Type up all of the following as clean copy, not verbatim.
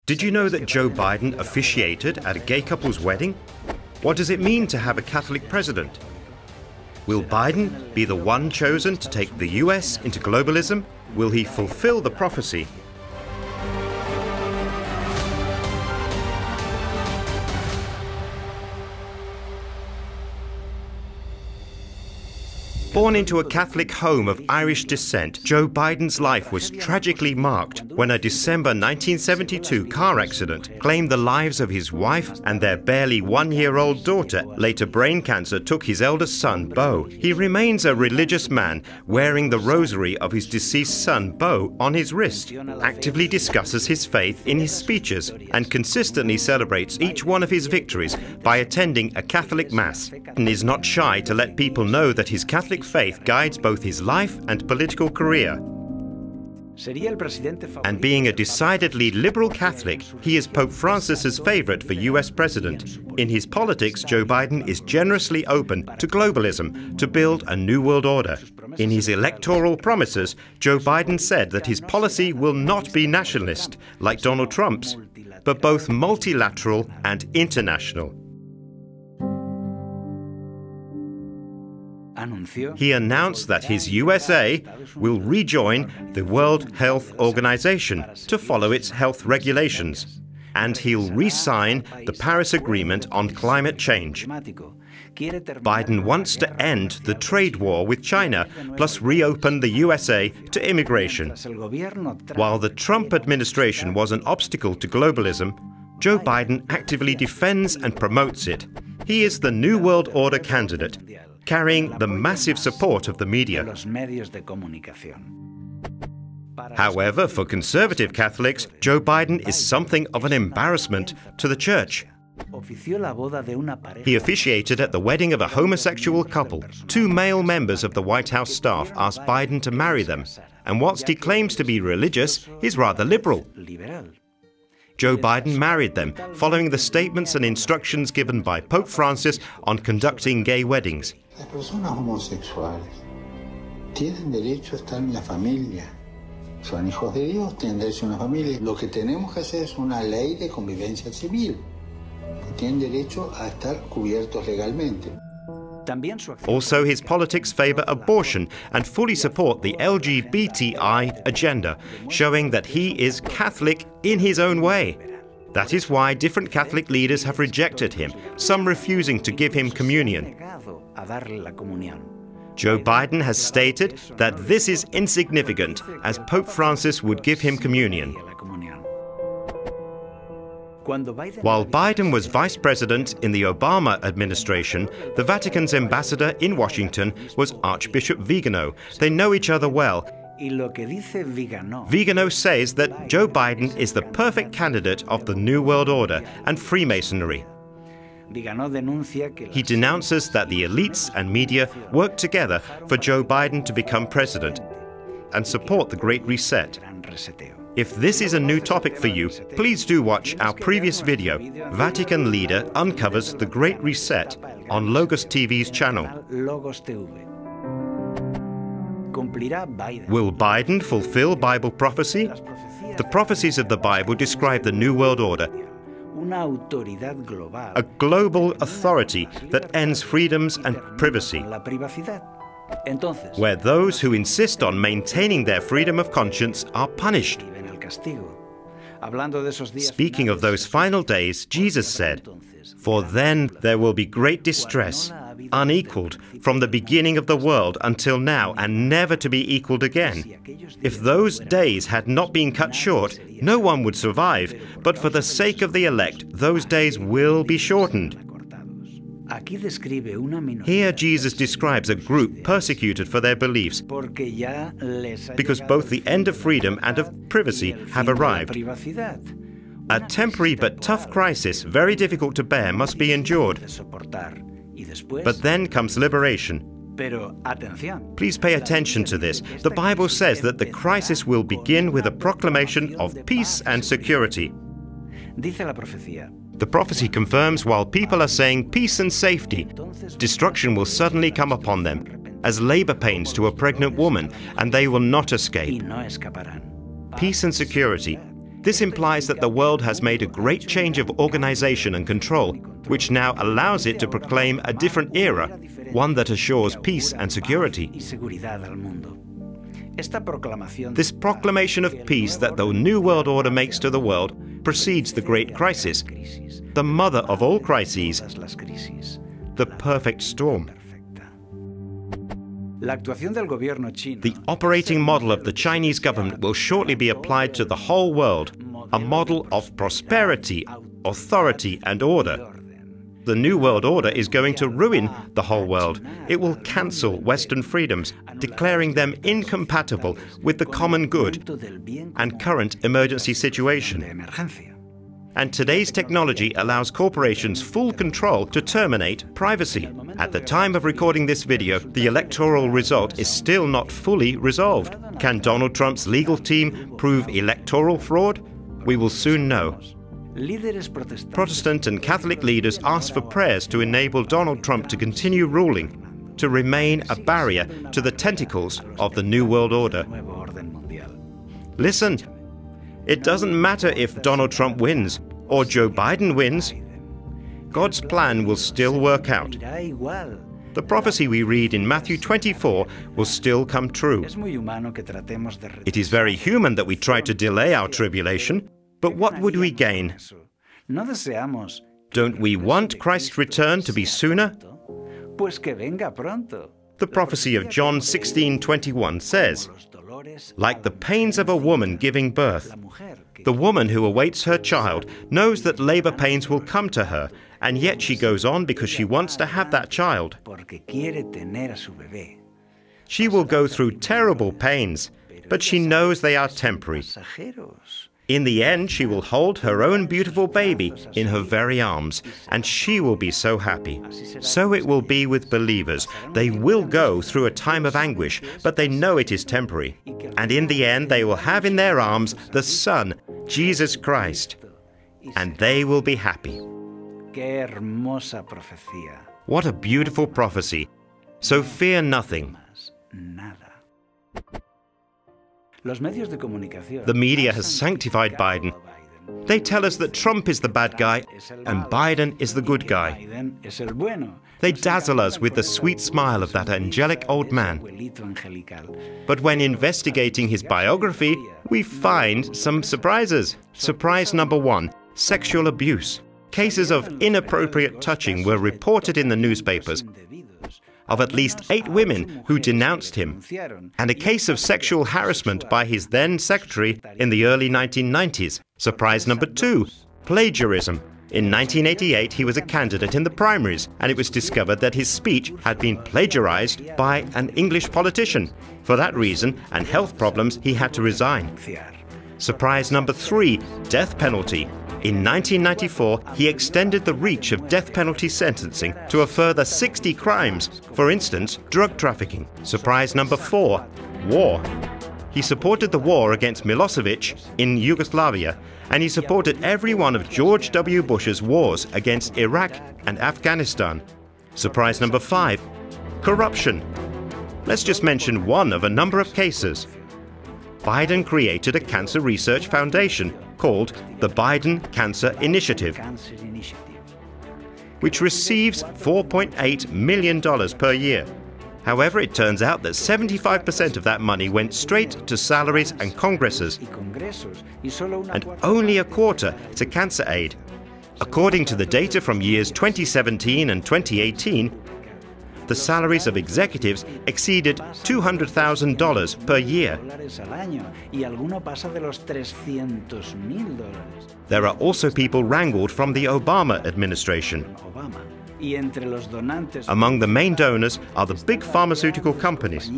Did you know that Joe Biden officiated at a gay couple's wedding? What does it mean to have a Catholic president? Will Biden be the one chosen to take the US into globalism? Will he fulfill the prophecy? Born into a Catholic home of Irish descent, Joe Biden's life was tragically marked when a December 1972 car accident claimed the lives of his wife and their barely one-year-old daughter. Later, brain cancer took his eldest son, Beau. He remains a religious man, wearing the rosary of his deceased son, Beau, on his wrist, actively discusses his faith in his speeches, and consistently celebrates each one of his victories by attending a Catholic Mass, and is not shy to let people know that his Catholic faith guides both his life and political career. And being a decidedly liberal Catholic, he is Pope Francis's favorite for US president. In his politics, Joe Biden is generously open to globalism to build a new world order. In his electoral promises, Joe Biden said that his policy will not be nationalist, like Donald Trump's, but both multilateral and international. He announced that his USA will rejoin the World Health Organization to follow its health regulations, and he'll re-sign the Paris Agreement on climate change. Biden wants to end the trade war with China, plus reopen the USA to immigration. While the Trump administration was an obstacle to globalism, Joe Biden actively defends and promotes it. He is the New World Order candidate, carrying the massive support of the media. However, for conservative Catholics, Joe Biden is something of an embarrassment to the church. He officiated at the wedding of a homosexual couple. Two male members of the White House staff asked Biden to marry them, and whilst he claims to be religious, he's rather liberal. Joe Biden married them, following the statements and instructions given by Pope Francis on conducting gay weddings. Las personas homosexuales tienen derecho a estar en la familia. Son hijos de Dios, tienen derecho a una familia. Lo que tenemos que hacer es una ley de convivencia civil. Tienen derecho a estar cubiertos legalmente. Also, his politics favor abortion and fully support the LGBTI agenda, showing that he is Catholic in his own way. That is why different Catholic leaders have rejected him, some refusing to give him communion. Joe Biden has stated that this is insignificant, as Pope Francis would give him communion. While Biden was vice president in the Obama administration, the Vatican's ambassador in Washington was Archbishop Vigano. They know each other well. Vigano says that Joe Biden is the perfect candidate of the New World Order and Freemasonry. He denounces that the elites and media work together for Joe Biden to become president and support the Great Reset. If this is a new topic for you, please do watch our previous video, Vatican Leader Uncovers the Great Reset, on Logos TV's channel. Will Biden fulfill Bible prophecy? The prophecies of the Bible describe the New World Order, a global authority that ends freedoms and privacy, where those who insist on maintaining their freedom of conscience are punished. Speaking of those final days, Jesus said, "For then there will be great distress, unequaled from the beginning of the world until now, and never to be equaled again." If those days had not been cut short, no one would survive, but for the sake of the elect, those days will be shortened. Here Jesus describes a group persecuted for their beliefs, because both the end of freedom and of privacy have arrived. A temporary but tough crisis, very difficult to bear, must be endured. But then comes liberation. Please pay attention to this. The Bible says that the crisis will begin with a proclamation of peace and security. The prophecy confirms while people are saying peace and safety, destruction will suddenly come upon them, as labor pains to a pregnant woman, and they will not escape. Peace and security. This implies that the world has made a great change of organization and control, which now allows it to proclaim a different era, one that assures peace and security. This proclamation of peace that the New World Order makes to the world precedes the Great Crisis, the mother of all crises, the perfect storm. The operating model of the Chinese government will shortly be applied to the whole world, a model of prosperity, authority, and order. The New World Order is going to ruin the whole world. It will cancel Western freedoms, declaring them incompatible with the common good and current emergency situation. And today's technology allows corporations full control to terminate privacy. At the time of recording this video, the electoral result is still not fully resolved. Can Donald Trump's legal team prove electoral fraud? We will soon know. Protestant and Catholic leaders ask for prayers to enable Donald Trump to continue ruling, to remain a barrier to the tentacles of the New World Order. Listen, it doesn't matter if Donald Trump wins or Joe Biden wins. God's plan will still work out. The prophecy we read in Matthew 24 will still come true. It is very human that we try to delay our tribulation, but what would we gain? Don't we want Christ's return to be sooner? The prophecy of John 16:21 says, "Like the pains of a woman giving birth, the woman who awaits her child knows that labor pains will come to her, and yet she goes on because she wants to have that child. She will go through terrible pains, but she knows they are temporary. In the end, she will hold her own beautiful baby in her very arms, and she will be so happy. So it will be with believers. They will go through a time of anguish, but they know it is temporary. And in the end, they will have in their arms the Son, Jesus Christ, and they will be happy." What a beautiful prophecy. So fear nothing. The media has sanctified Biden. They tell us that Trump is the bad guy and Biden is the good guy. They dazzle us with the sweet smile of that angelic old man. But when investigating his biography, we find some surprises. Surprise number 1, sexual abuse. Cases of inappropriate touching were reported in the newspapers of at least 8 women who denounced him, and a case of sexual harassment by his then secretary in the early 1990s. Surprise number 2, plagiarism. In 1988, he was a candidate in the primaries, and it was discovered that his speech had been plagiarized by an English politician. For that reason and health problems, he had to resign. Surprise number 3, death penalty. In 1994, he extended the reach of death penalty sentencing to a further 60 crimes, for instance, drug trafficking. Surprise number 4, war. He supported the war against Milosevic in Yugoslavia, and he supported every one of George W. Bush's wars against Iraq and Afghanistan. Surprise number 5, corruption. Let's just mention one of a number of cases. Biden created a cancer research foundation called the Biden Cancer Initiative, which receives $4.8 million per year. However, it turns out that 75% of that money went straight to salaries and congresses, and only a quarter to cancer aid. According to the data from years 2017 and 2018, the salaries of executives exceeded $200,000 per year. There are also people wrangled from the Obama administration. Among the main donors are the big pharmaceutical companies.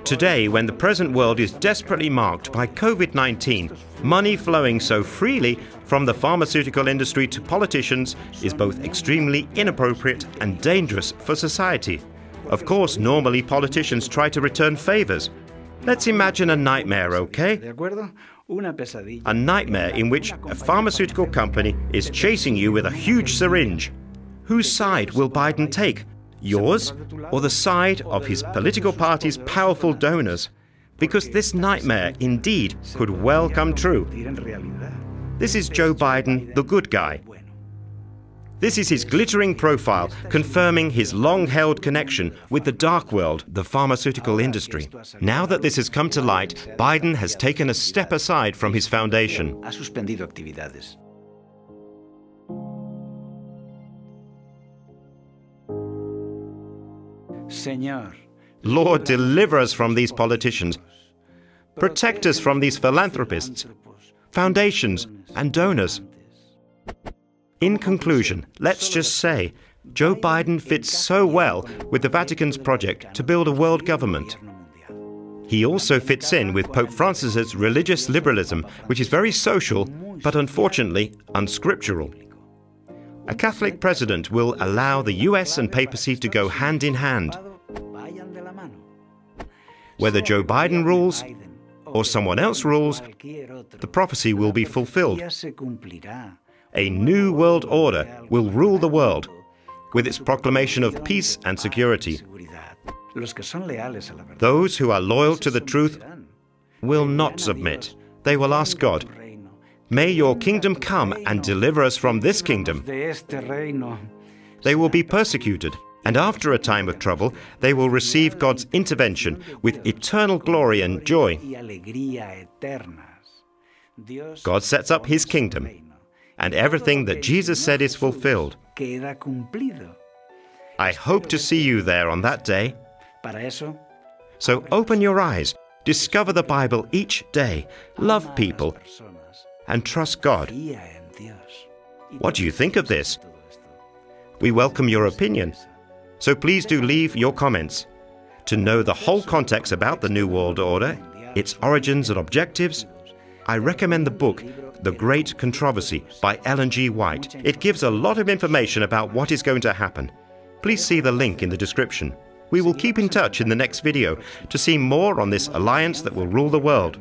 Today, when the present world is desperately marked by COVID-19, money flowing so freely from the pharmaceutical industry to politicians is both extremely inappropriate and dangerous for society. Of course, normally politicians try to return favors. Let's imagine a nightmare, okay? A nightmare in which a pharmaceutical company is chasing you with a huge syringe. Whose side will Biden take? Yours or the side of his political party's powerful donors? because this nightmare indeed could well come true. This is Joe Biden, the good guy. This is his glittering profile, confirming his long-held connection with the dark world, the pharmaceutical industry. Now that this has come to light, Biden has taken a step aside from his foundation. Lord, deliver us from these politicians. Protect us from these philanthropists, foundations, and donors. In conclusion, let's just say, Joe Biden fits so well with the Vatican's project to build a world government. He also fits in with Pope Francis's religious liberalism, which is very social, but unfortunately unscriptural. A Catholic president will allow the US and papacy to go hand in hand. Whether Joe Biden rules or someone else rules, the prophecy will be fulfilled. A new world order will rule the world with its proclamation of peace and security. Those who are loyal to the truth will not submit. They will ask God, "May your kingdom come and deliver us from this kingdom." They will be persecuted, and after a time of trouble, they will receive God's intervention with eternal glory and joy. God sets up His kingdom, and everything that Jesus said is fulfilled. I hope to see you there on that day. So open your eyes, discover the Bible each day, love people, and trust God. What do you think of this? We welcome your opinion, so please do leave your comments. To know the whole context about the New World Order, its origins and objectives, I recommend the book The Great Controversy by Ellen G. White. It gives a lot of information about what is going to happen. Please see the link in the description. We will keep in touch in the next video to see more on this alliance that will rule the world.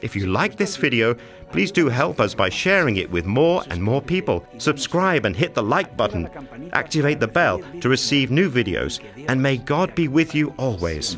If you like this video, please do help us by sharing it with more and more people. Subscribe and hit the like button. Activate the bell to receive new videos. And may God be with you always.